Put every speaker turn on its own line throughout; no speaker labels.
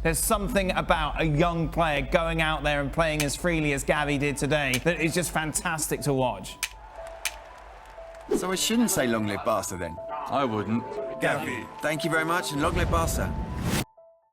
There's something about a young player going out there and playing as freely as Gavi did today that is just fantastic to watch.
So I shouldn't say long live Barca then?
I wouldn't.
Gavi. Thank you very much, and long live Barca.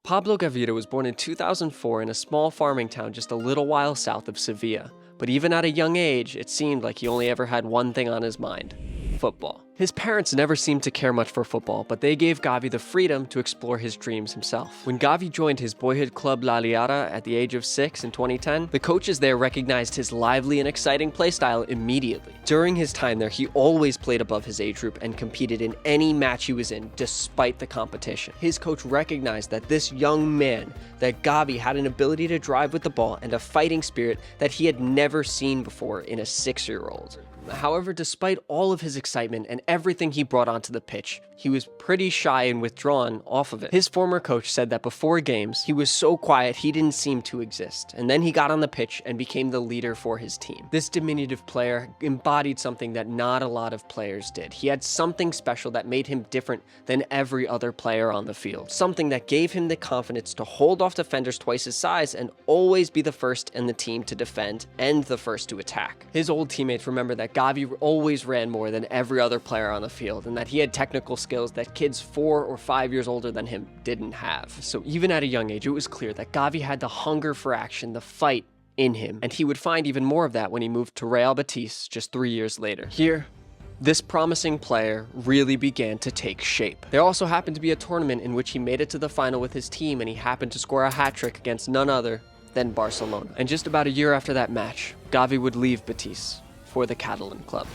Pablo Gaviria was born in 2004 in a small farming town just a little while south of Sevilla. But even at a young age, it seemed like he only ever had one thing on his mind: football. His parents never seemed to care much for football, but they gave Gavi the freedom to explore his dreams himself. When Gavi joined his boyhood club La Liara at the age of 6 in 2010, the coaches there recognized his lively and exciting playstyle immediately. During his time there, he always played above his age group and competed in any match he was in, despite the competition. His coach recognized that this young man, that Gavi had an ability to drive with the ball and a fighting spirit that he had never seen before in a 6-year-old. However, despite all of his excitement and everything he brought onto the pitch, he was pretty shy and withdrawn off of it. His former coach said that before games, he was so quiet he didn't seem to exist, and then he got on the pitch and became the leader for his team. This diminutive player embodied something that not a lot of players did. He had something special that made him different than every other player on the field. Something that gave him the confidence to hold off defenders twice his size and always be the first in the team to defend and the first to attack. His old teammates remember that Gavi always ran more than every other player on the field, and that he had technical skills that kids 4 or 5 years older than him didn't have. So even at a young age, it was clear that Gavi had the hunger for action, the fight in him, and he would find even more of that when he moved to Real Betis just 3 years later. Here, this promising player really began to take shape. There also happened to be a tournament in which he made it to the final with his team, and he happened to score a hat-trick against none other than Barcelona. And just about a year after that match, Gavi would leave Betis for the Catalan club.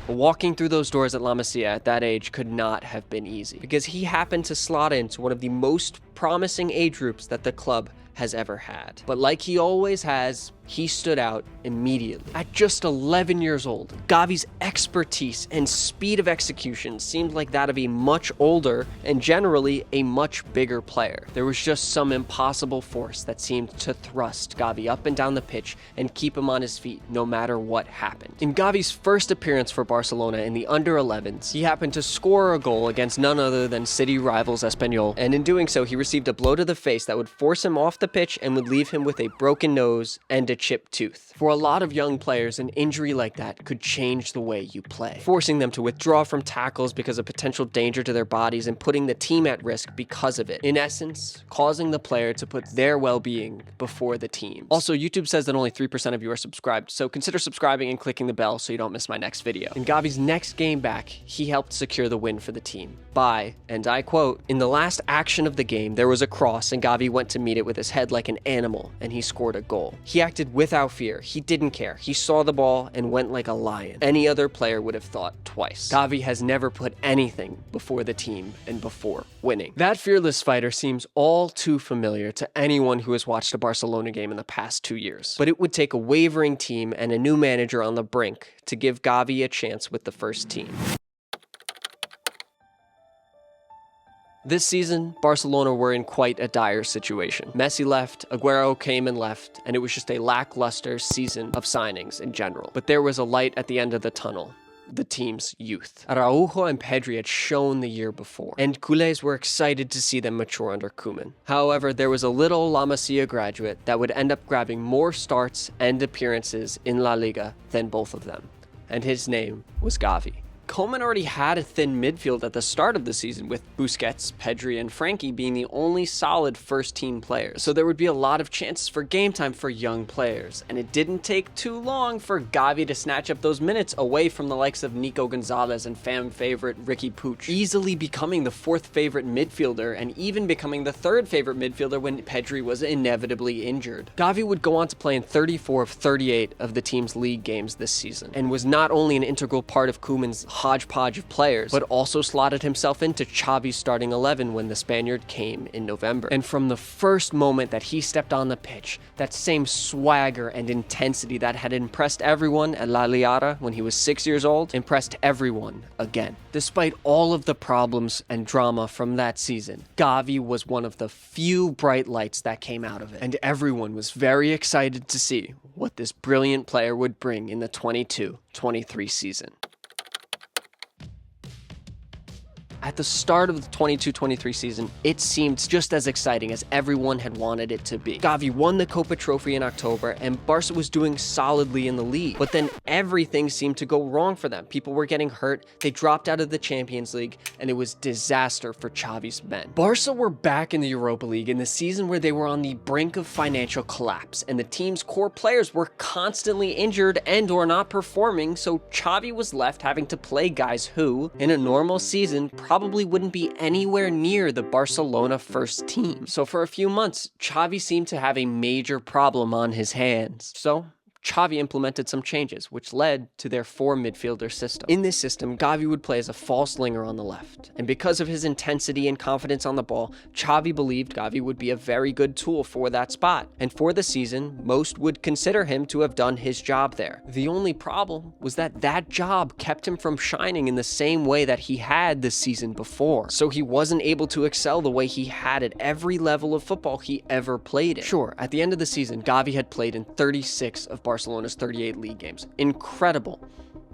Walking through those doors at La Masia at that age could not have been easy, because he happened to slot into one of the most promising age groups that the club has ever had. But like he always has, he stood out immediately. At just 11 years old, Gavi's expertise and speed of execution seemed like that of a much older and generally a much bigger player. There was just some impossible force that seemed to thrust Gavi up and down the pitch and keep him on his feet no matter what happened. In Gavi's first appearance for Barcelona in the under-11s, he happened to score a goal against none other than city rivals Espanyol, and in doing so, he received a blow to the face that would force him off the pitch and would leave him with a broken nose and a chipped tooth. For a lot of young players, an injury like that could change the way you play, forcing them to withdraw from tackles because of potential danger to their bodies and putting the team at risk because of it. In essence, causing the player to put their well-being before the team's. Also, YouTube says that only 3% of you are subscribed, so consider subscribing and clicking the bell so you don't miss my next video. In Gavi's next game back, he helped secure the win for the team by, and I quote, "In the last action of the game, there was a cross and Gavi went to meet it with his head like an animal and he scored a goal. He acted without fear. He didn't care. He saw the ball and went like a lion. Any other player would have thought twice. Gavi has never put anything before the team and before winning." That fearless fighter seems all too familiar to anyone who has watched a Barcelona game in the past 2 years. But it would take a wavering team and a new manager on the brink to give Gavi a chance with the first team. This season, Barcelona were in quite a dire situation. Messi left, Aguero came and left, and it was just a lackluster season of signings in general. But there was a light at the end of the tunnel: the team's youth. Araujo and Pedri had shown the year before, and culés were excited to see them mature under Koeman. However, there was a little La Masia graduate that would end up grabbing more starts and appearances in La Liga than both of them, and his name was Gavi. Koeman already had a thin midfield at the start of the season, with Busquets, Pedri, and Frankie being the only solid first-team players, so there would be a lot of chances for game time for young players, and it didn't take too long for Gavi to snatch up those minutes away from the likes of Nico Gonzalez and fan favorite Ricky Puig, easily becoming the 4th favorite midfielder and even becoming the 3rd favorite midfielder when Pedri was inevitably injured. Gavi would go on to play in 34 of 38 of the team's league games this season, and was not only an integral part of Koeman's hodgepodge of players, but also slotted himself into Xavi's starting 11 when the Spaniard came in November. And from the first moment that he stepped on the pitch, that same swagger and intensity that had impressed everyone at La Liara when he was 6 years old, impressed everyone again. Despite all of the problems and drama from that season, Gavi was one of the few bright lights that came out of it, and everyone was very excited to see what this brilliant player would bring in the 22-23 season. At the start of the 22-23 season, it seemed just as exciting as everyone had wanted it to be. Gavi won the Copa Trophy in October, and Barca was doing solidly in the league. But then everything seemed to go wrong for them. People were getting hurt, they dropped out of the Champions League, and it was disaster for Xavi's men. Barca were back in the Europa League in the season where they were on the brink of financial collapse, and the team's core players were constantly injured and or not performing, so Xavi was left having to play guys who, in a normal season, probably wouldn't be anywhere near the Barcelona first team. So for a few months, Xavi seemed to have a major problem on his hands. So Xavi implemented some changes, which led to their 4-midfielder system. In this system, Gavi would play as a false winger on the left, and because of his intensity and confidence on the ball, Xavi believed Gavi would be a very good tool for that spot, and for the season, most would consider him to have done his job there. The only problem was that that job kept him from shining in the same way that he had the season before, so he wasn't able to excel the way he had at every level of football he ever played in. Sure, at the end of the season, Gavi had played in 36 of Barcelona's 38 league games. Incredible.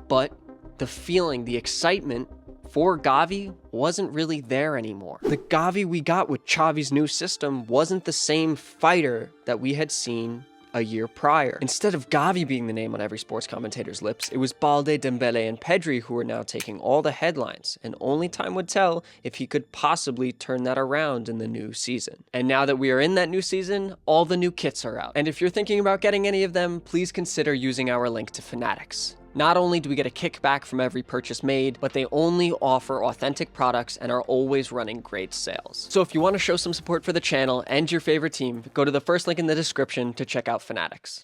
But the feeling, the excitement for Gavi wasn't really there anymore. The Gavi we got with Xavi's new system wasn't the same fighter that we had seen a year prior. Instead of Gavi being the name on every sports commentator's lips, it was Balde, Dembele, and Pedri who were now taking all the headlines, and only time would tell if he could possibly turn that around in the new season. And now that we are in that new season, all the new kits are out. And if you're thinking about getting any of them, please consider using our link to Fanatics. Not only do we get a kickback from every purchase made, but they only offer authentic products and are always running great sales. So if you want to show some support for the channel and your favorite team, go to the first link in the description to check out Fanatics.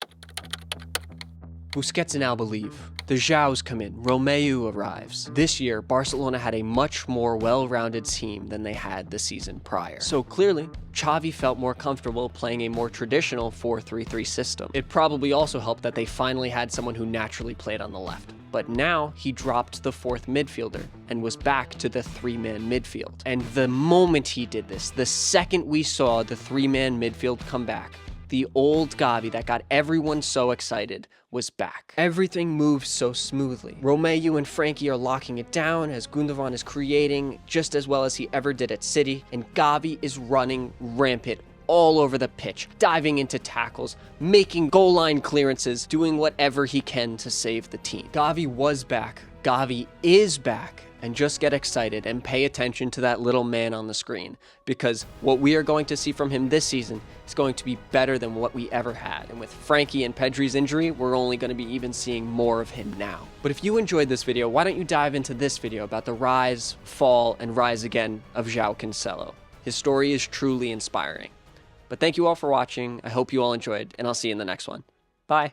Busquets and Alba leave. The Joaos come in, Romeu arrives. This year, Barcelona had a much more well-rounded team than they had the season prior. So clearly, Xavi felt more comfortable playing a more traditional 4-3-3 system. It probably also helped that they finally had someone who naturally played on the left. But now, he dropped the 4th midfielder and was back to the 3-man midfield. And the moment he did this, the second we saw the 3-man midfield come back, the old Gavi that got everyone so excited was back. Everything moves so smoothly. Romeu and Frankie are locking it down as Gundogan is creating just as well as he ever did at City, and Gavi is running rampant all over the pitch, diving into tackles, making goal line clearances, doing whatever he can to save the team. Gavi was back. Gavi is back. And just get excited and pay attention to that little man on the screen, because what we are going to see from him this season is going to be better than what we ever had. And with Frankie and Pedri's injury, we're only going to be even seeing more of him now. But if you enjoyed this video, why don't you dive into this video about the rise, fall, and rise again of João Cancelo. His story is truly inspiring. But thank you all for watching. I hope you all enjoyed, and I'll see you in the next one. Bye.